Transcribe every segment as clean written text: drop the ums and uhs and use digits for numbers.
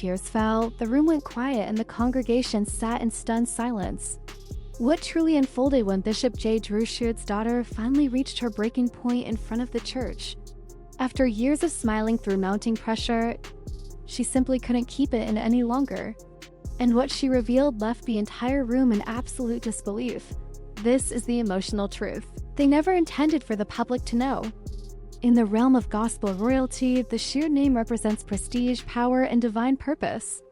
tears fell, the room went quiet and the congregation sat in stunned silence. What truly unfolded when Bishop Kierra Sheard's daughter finally reached her breaking point in front of the church? After years of smiling through mounting pressure, she simply couldn't keep it in any longer. And what she revealed left the entire room in absolute disbelief. This is the emotional truth they never intended for the public to know. In the realm of gospel royalty, the Sheard name represents prestige, power, and divine purpose.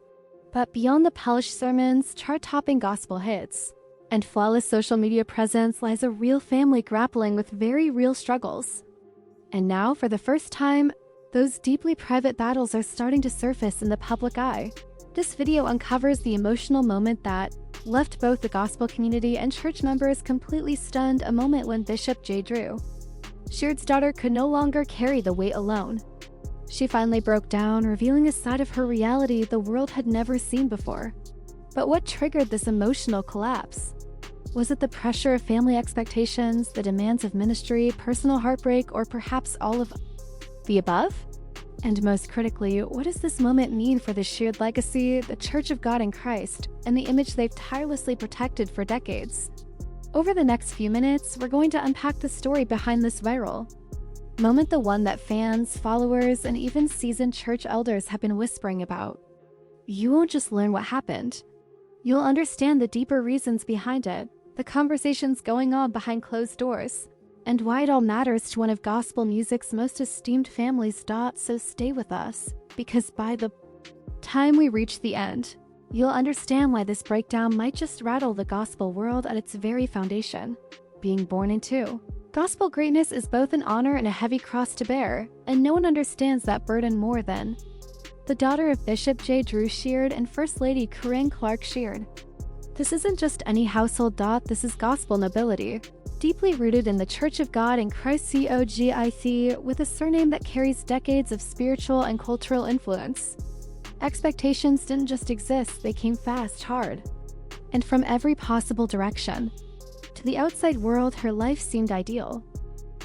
But beyond the polished sermons, chart-topping gospel hits, and flawless social media presence lies a real family grappling with very real struggles. And now, for the first time, those deeply private battles are starting to surface in the public eye. This video uncovers the emotional moment that left both the gospel community and church members completely stunned, a moment when Bishop Kierra Sheard's daughter could no longer carry the weight alone. She finally broke down, revealing a side of her reality the world had never seen before. But what triggered this emotional collapse? Was it the pressure of family expectations, the demands of ministry, personal heartbreak, or perhaps all of the above? And most critically, what does this moment mean for the Sheard legacy, the Church of God in Christ, and the image they've tirelessly protected for decades? Over the next few minutes, we're going to unpack the story behind this viral moment, the one that fans, followers, and even seasoned church elders have been whispering about. You won't just learn what happened. You'll understand the deeper reasons behind it, the conversations going on behind closed doors, and why it all matters to one of gospel music's most esteemed families. So stay with us, because by the time we reach the end, you'll understand why this breakdown might just rattle the gospel world at its very foundation. Being born into gospel greatness is both an honor and a heavy cross to bear, and no one understands that burden more than the daughter of Bishop Kierra Sheard and First Lady Kierra Sheard. This isn't just any household dot, this is gospel nobility, deeply rooted in the Church of God in Christ COGIC, with a surname that carries decades of spiritual and cultural influence. Expectations didn't just exist, they came fast, hard, and from every possible direction. To the outside world, her life seemed ideal.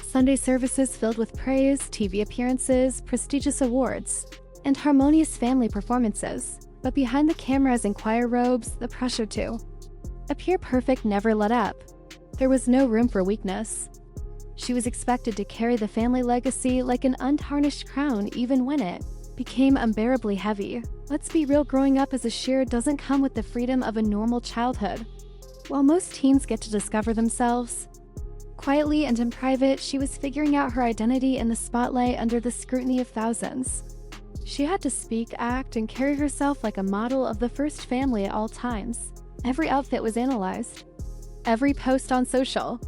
Sunday services filled with praise, TV appearances, prestigious awards, and harmonious family performances. But behind the cameras and choir robes, the pressure to appear perfect never let up. There was no room for weakness. She was expected to carry the family legacy like an untarnished crown, even when it became unbearably heavy. Let's be real, growing up as a Sheard doesn't come with the freedom of a normal childhood. While most teens get to discover themselves quietly and in private, she was figuring out her identity in the spotlight under the scrutiny of thousands. She had to speak, act, and carry herself like a model of the first family at all times. Every outfit was analyzed. Every post on social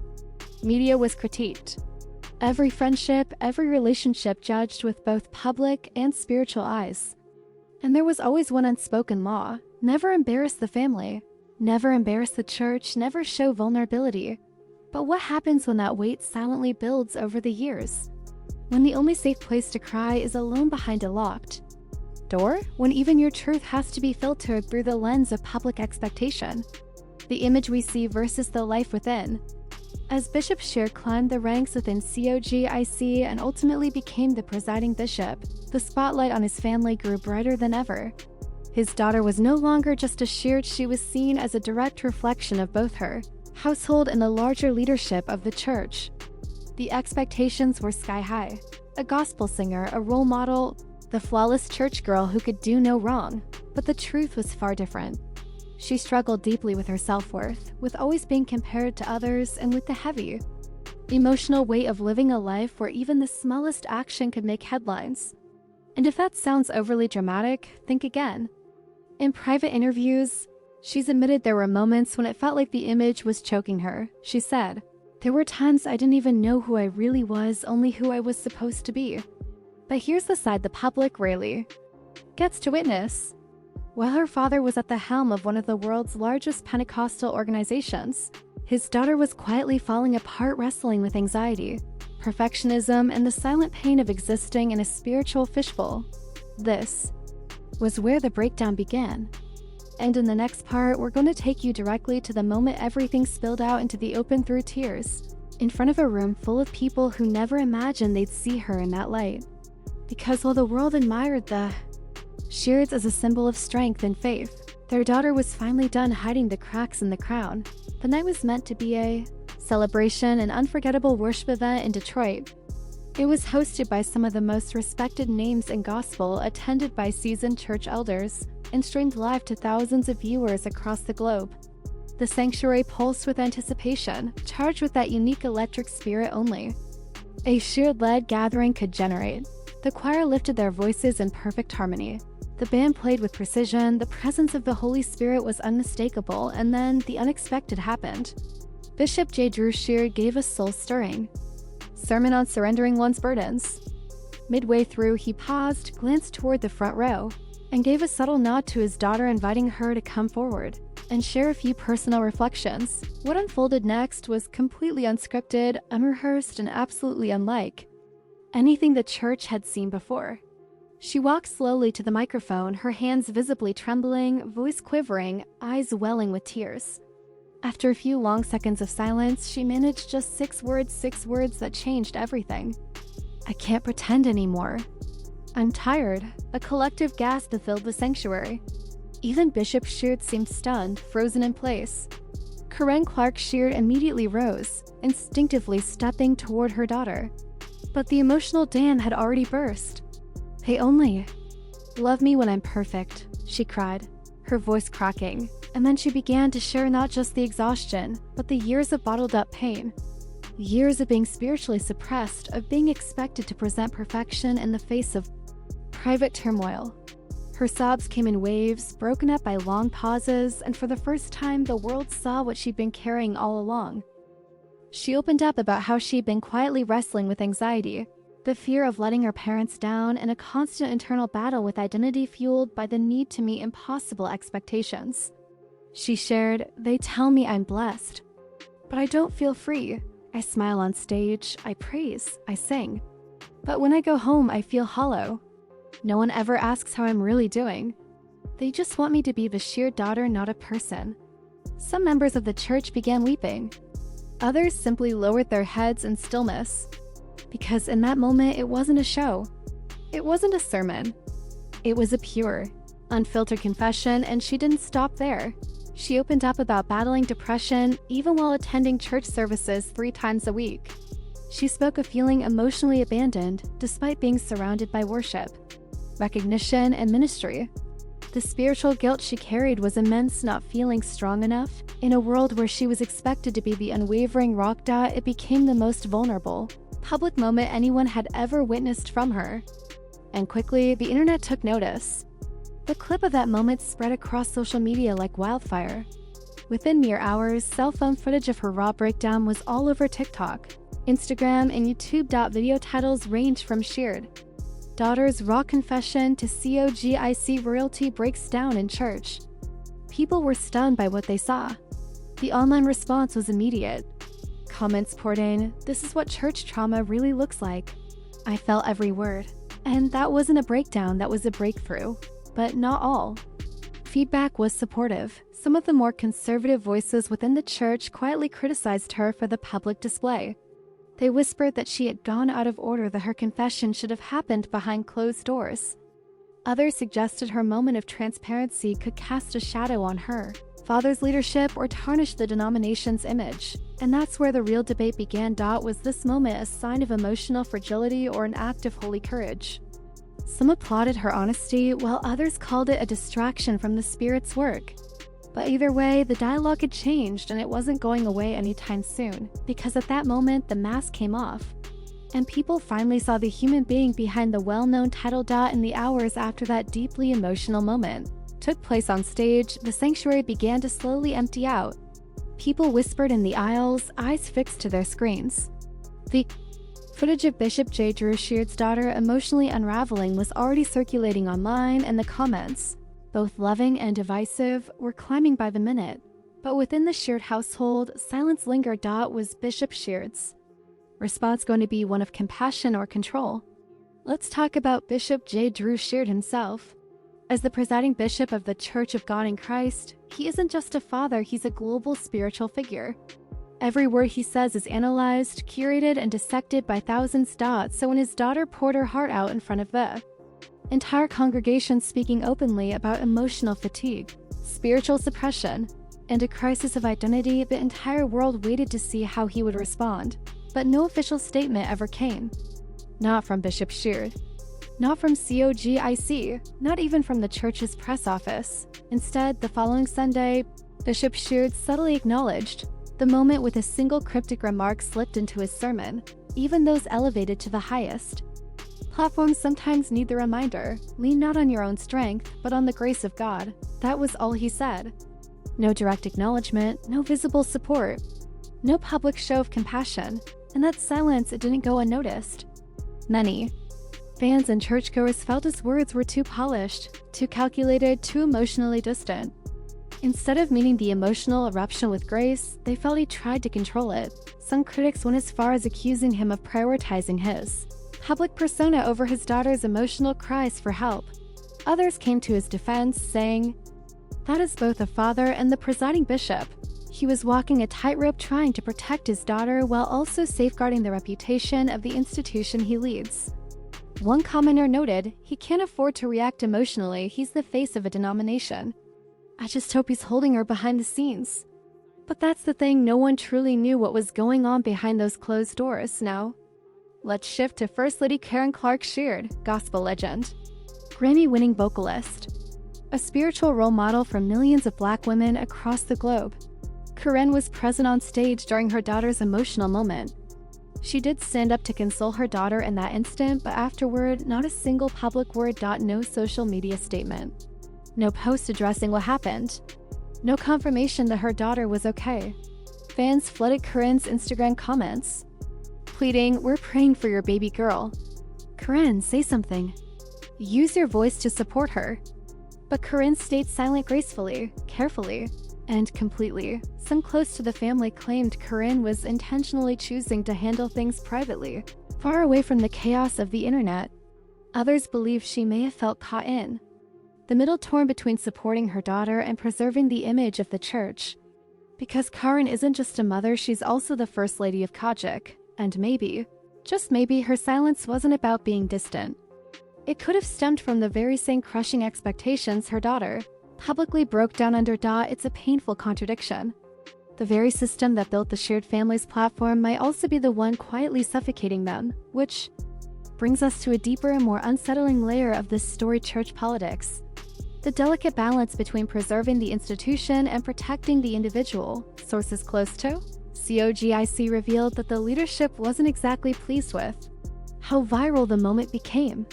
media was critiqued. Every friendship, every relationship judged with both public and spiritual eyes. And there was always one unspoken law: never embarrass the family, never embarrass the church, never show vulnerability. But what happens when that weight silently builds over the years? When the only safe place to cry is alone behind a locked door? When even your truth has to be filtered through the lens of public expectation? The image we see versus the life within. As Bishop Sheard climbed the ranks within COGIC and ultimately became the presiding bishop, the spotlight on his family grew brighter than ever. His daughter was no longer just a Sheard, she was seen as a direct reflection of both her household and the larger leadership of the church. The expectations were sky high. A gospel singer, a role model, the flawless church girl who could do no wrong. But the truth was far different. She struggled deeply with her self-worth, with always being compared to others, and with the heavy, emotional weight of living a life where even the smallest action could make headlines. And if that sounds overly dramatic, think again. In private interviews, she's admitted there were moments when it felt like the image was choking her. She said, "There were times I didn't even know who I really was, only who I was supposed to be." But here's the side the public rarely gets to witness. While her father was at the helm of one of the world's largest Pentecostal organizations, his daughter was quietly falling apart, wrestling with anxiety, perfectionism, and the silent pain of existing in a spiritual fishbowl. This was where the breakdown began. And in the next part, we're going to take you directly to the moment everything spilled out into the open through tears, in front of a room full of people who never imagined they'd see her in that light. Because while the world admired the Sheard's as a symbol of strength and faith. Their daughter was finally done hiding the cracks in the crown. The night was meant to be a celebration and unforgettable worship event in Detroit. It was hosted by some of the most respected names in gospel, attended by seasoned church elders, and streamed live to thousands of viewers across the globe. The sanctuary pulsed with anticipation, charged with that unique electric spirit only a Sheard-led gathering could generate. The choir lifted their voices in perfect harmony. The band played with precision, the presence of the Holy Spirit was unmistakable, and then the unexpected happened. Bishop J. Drew Sheard gave a soul-stirring sermon on surrendering one's burdens. Midway through, he paused, glanced toward the front row, and gave a subtle nod to his daughter, inviting her to come forward and share a few personal reflections. What unfolded next was completely unscripted, unrehearsed, and absolutely unlike anything the church had seen before. She walked slowly to the microphone, her hands visibly trembling, voice quivering, eyes welling with tears. After a few long seconds of silence, she managed just six words that changed everything. "I can't pretend anymore. I'm tired." A collective gasp filled the sanctuary. Even Bishop Sheard seemed stunned, frozen in place. Karen Clark Sheard immediately rose, instinctively stepping toward her daughter. But the emotional dam had already burst. "They only love me when I'm perfect," she cried, her voice cracking. And then she began to share not just the exhaustion, but the years of bottled-up pain. Years of being spiritually suppressed, of being expected to present perfection in the face of private turmoil. Her sobs came in waves, broken up by long pauses, and for the first time, the world saw what she'd been carrying all along. She opened up about how she'd been quietly wrestling with anxiety, the fear of letting her parents down, and a constant internal battle with identity fueled by the need to meet impossible expectations. She shared, "They tell me I'm blessed, but I don't feel free. I smile on stage, I praise, I sing. But when I go home, I feel hollow. No one ever asks how I'm really doing. They just want me to be the Sheard daughter, not a person." Some members of the church began weeping. Others simply lowered their heads in stillness. Because in that moment, it wasn't a show. It wasn't a sermon. It was a pure, unfiltered confession, and she didn't stop there. She opened up about battling depression even while attending church services 3 times a week. She spoke of feeling emotionally abandoned despite being surrounded by worship, recognition, and ministry. The spiritual guilt she carried was immense, not feeling strong enough. In a world where she was expected to be the unwavering rock dot, it became the most vulnerable public moment anyone had ever witnessed from her. And quickly, the internet took notice. The clip of that moment spread across social media like wildfire. Within mere hours, cell phone footage of her raw breakdown was all over TikTok, Instagram, and YouTube. Video titles ranged from Sheard daughter's raw confession to COGIC royalty breaks down in church. People were stunned by what they saw. The online response was immediate. Comments poured in, "This is what church trauma really looks like. I felt every word." And that wasn't a breakdown, that was a breakthrough. But not all. Feedback was supportive. Some of the more conservative voices within the church quietly criticized her for the public display. They whispered that she had gone out of order, that her confession should have happened behind closed doors. Others suggested her moment of transparency could cast a shadow on her father's leadership or tarnish the denomination's image. And that's where the real debate began. Was this moment a sign of emotional fragility or an act of holy courage? Some applauded her honesty, while others called it a distraction from the Spirit's work. But either way, the dialogue had changed, and it wasn't going away anytime soon, because at that moment, the mask came off. And people finally saw the human being behind the well-known title. In the hours after that deeply emotional moment took place on stage, the sanctuary began to slowly empty out. People whispered in the aisles, eyes fixed to their screens. The footage of Bishop J. Drew Sheard's daughter emotionally unraveling was already circulating online, and the comments, both loving and divisive, were climbing by the minute. But within the Sheard household, silence lingered. Was Bishop Sheard's response going to be one of compassion or control? Let's talk about Bishop J. Drew Sheard himself. As the presiding bishop of the Church of God in Christ, he isn't just a father, he's a global spiritual figure. Every word he says is analyzed, curated, and dissected by thousands. So when his daughter poured her heart out in front of the Entire congregations speaking openly about emotional fatigue, spiritual suppression, and a crisis of identity. The entire world waited to see how he would respond, but no official statement ever came. Not from Bishop Sheard. Not from COGIC, not even from the church's press office. Instead, the following Sunday, Bishop Sheard subtly acknowledged the moment with a single cryptic remark slipped into his sermon, even those elevated to the highest. Platforms sometimes need the reminder, lean not on your own strength, but on the grace of God. That was all he said. No direct acknowledgement, no visible support, no public show of compassion, and that silence, it didn't go unnoticed. Many fans and churchgoers felt his words were too polished, too calculated, too emotionally distant. Instead of meeting the emotional eruption with grace, they felt he tried to control it. Some critics went as far as accusing him of prioritizing his public persona over his daughter's emotional cries for help. Others came to his defense, saying, "That is both a father and the presiding bishop. He was walking a tightrope trying to protect his daughter while also safeguarding the reputation of the institution he leads." One commenter noted, "He can't afford to react emotionally, he's the face of a denomination. I just hope he's holding her behind the scenes." But that's the thing, no one truly knew what was going on behind those closed doors. Now, let's shift to First Lady Kierra Sheard, gospel legend. Grammy-winning vocalist. A spiritual role model for millions of Black women across the globe. Kierra was present on stage during her daughter's emotional moment. She did stand up to console her daughter in that instant, but afterward, not a single public word. No social media statement. No post addressing what happened. No confirmation that her daughter was okay. Fans flooded Kierra's Instagram comments, pleading, "We're praying for your baby girl. Kierra, say something. Use your voice to support her." But Kierra stayed silent gracefully, carefully, and completely. Some close to the family claimed Kierra was intentionally choosing to handle things privately, far away from the chaos of the internet. Others believe she may have felt caught in the middle, torn between supporting her daughter and preserving the image of the church. Because Kierra isn't just a mother, she's also the First Lady of Kajik, and maybe, just maybe, her silence wasn't about being distant. It could have stemmed from the very same crushing expectations her daughter publicly broke down under. It's a painful contradiction. The very system that built the Sheard family's platform might also be the one quietly suffocating them, which brings us to a deeper and more unsettling layer of this storied church politics. The delicate balance between preserving the institution and protecting the individual. Sources close to COGIC revealed that the leadership wasn't exactly pleased with how viral the moment became.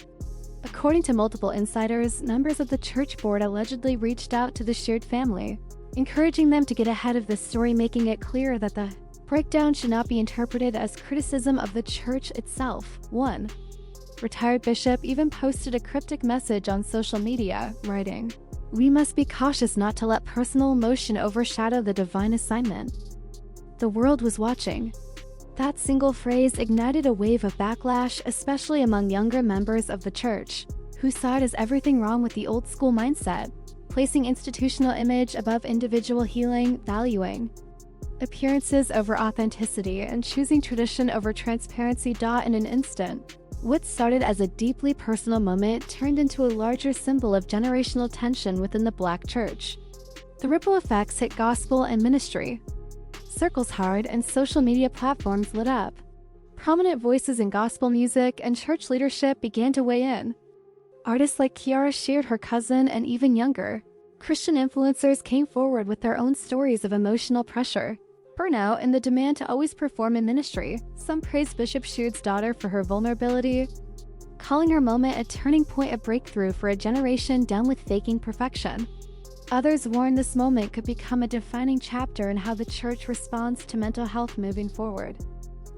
According to multiple insiders, members of the church board allegedly reached out to the Sheard family, encouraging them to get ahead of the story, making it clear that the breakdown should not be interpreted as criticism of the church itself. One retired bishop even posted a cryptic message on social media, writing, "We must be cautious not to let personal emotion overshadow the divine assignment." The world was watching. That single phrase ignited a wave of backlash, especially among younger members of the church, who saw it as everything wrong with the old-school mindset, placing institutional image above individual healing, valuing appearances over authenticity, and choosing tradition over transparency. In an instant, what started as a deeply personal moment turned into a larger symbol of generational tension within the Black church. The ripple effects hit gospel and ministry. Circles hard, and social media platforms lit up. Prominent voices in gospel music and church leadership began to weigh in. Artists like Kierra Sheard, her cousin, and even younger Christian influencers came forward with their own stories of emotional pressure, burnout, and the demand to always perform in ministry. Some praised Bishop Sheard's daughter for her vulnerability, calling her moment a turning point, a breakthrough for a generation done with faking perfection. Others warned this moment could become a defining chapter in how the church responds to mental health moving forward.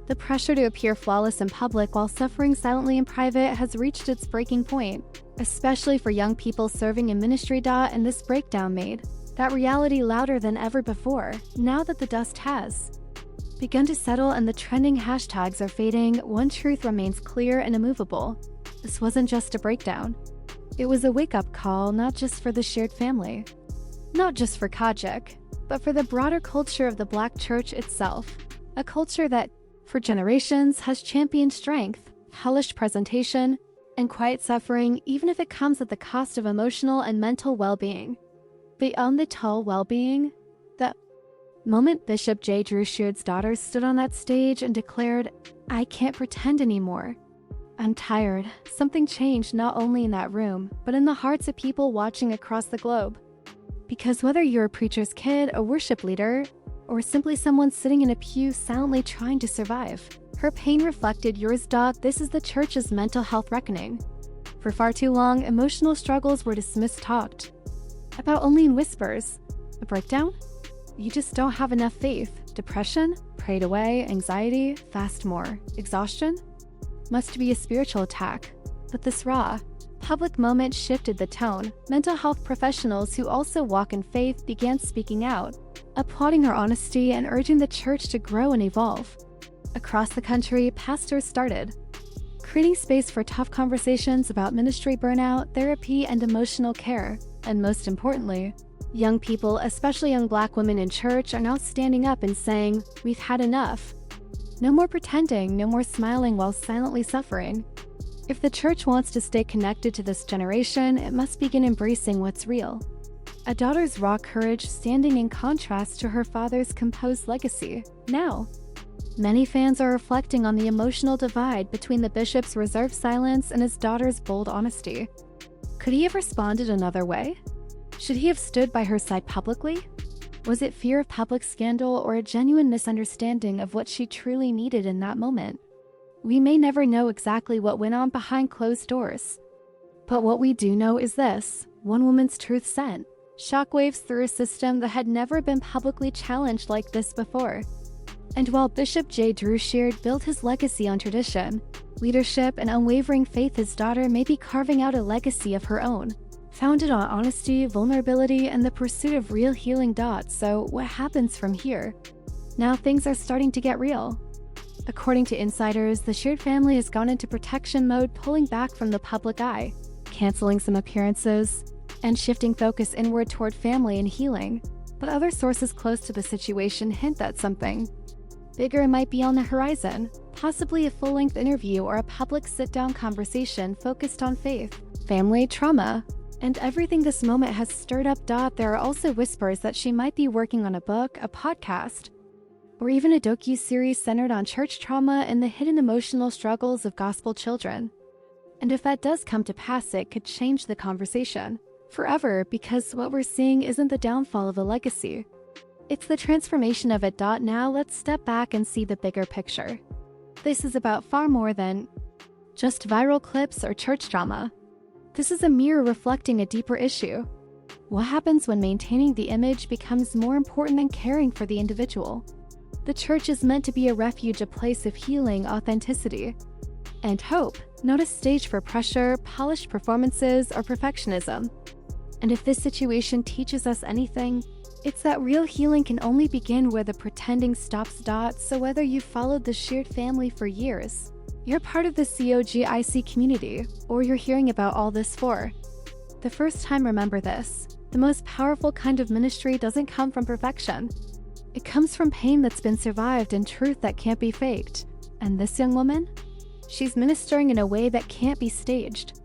The pressure to appear flawless in public while suffering silently in private has reached its breaking point, especially for young people serving in ministry. And this breakdown made that reality louder than ever before. Now that the dust has begun to settle and the trending hashtags are fading, one truth remains clear and immovable. This wasn't just a breakdown. It was a wake-up call, not just for the Sheard family, not just for Kajik, but for the broader culture of the Black church itself. A culture that, for generations, has championed strength, polished presentation, and quiet suffering, even if it comes at the cost of emotional and mental well-being. Beyond the total well-being, the moment Bishop J. Drew Sheard's daughter stood on that stage and declared, "I can't pretend anymore. I'm tired," something changed not only in that room, but in the hearts of people watching across the globe. Because whether you're a preacher's kid, a worship leader, or simply someone sitting in a pew silently trying to survive, her pain reflected yours. This is the church's mental health reckoning. For far too long, emotional struggles were dismissed, talked about only in whispers. A breakdown? You just don't have enough faith. Depression? Prayed away. Anxiety? Fast more. Exhaustion? Must be a spiritual attack. But this raw, public moment shifted the tone. Mental health professionals who also walk in faith began speaking out, applauding her honesty and urging the church to grow and evolve. Across the country, pastors started creating space for tough conversations about ministry burnout, therapy, and emotional care. And most importantly, young people, especially young Black women in church, are now standing up and saying, "We've had enough. No more pretending, no more smiling while silently suffering." If the church wants to stay connected to this generation, it must begin embracing what's real. A daughter's raw courage standing in contrast to her father's composed legacy. Now, many fans are reflecting on the emotional divide between the bishop's reserved silence and his daughter's bold honesty. Could he have responded another way? Should he have stood by her side publicly? Was it fear of public scandal or a genuine misunderstanding of what she truly needed in that moment? We may never know exactly what went on behind closed doors. But what we do know is this: one woman's truth sent shockwaves through a system that had never been publicly challenged like this before. And while Bishop J. Drew Sheard built his legacy on tradition, leadership, and unwavering faith, his daughter may be carving out a legacy of her own, founded on honesty, vulnerability, and the pursuit of real healing. So what happens from here? Now things are starting to get real. According to insiders, the Sheard family has gone into protection mode, pulling back from the public eye, canceling some appearances, and shifting focus inward toward family and healing. But other sources close to the situation hint that something bigger might be on the horizon, possibly a full-length interview or a public sit-down conversation focused on faith, family, trauma, and everything this moment has stirred up. There are also whispers that she might be working on a book, a podcast, or even a docu-series centered on church trauma and the hidden emotional struggles of gospel children. And if that does come to pass, it could change the conversation forever, because what we're seeing isn't the downfall of a legacy. It's the transformation of it. Now let's step back and see the bigger picture. This is about far more than just viral clips or church drama. This is a mirror reflecting a deeper issue. What happens when maintaining the image becomes more important than caring for the individual? The church is meant to be a refuge, a place of healing, authenticity, and hope, not a stage for pressure, polished performances, or perfectionism. And if this situation teaches us anything, it's that real healing can only begin where the pretending stops. So whether you've followed the Sheard family for years, you're part of the COGIC community, or you're hearing about all this for the first time, remember this: the most powerful kind of ministry doesn't come from perfection. It comes from pain that's been survived and truth that can't be faked. And this young woman? She's ministering in a way that can't be staged.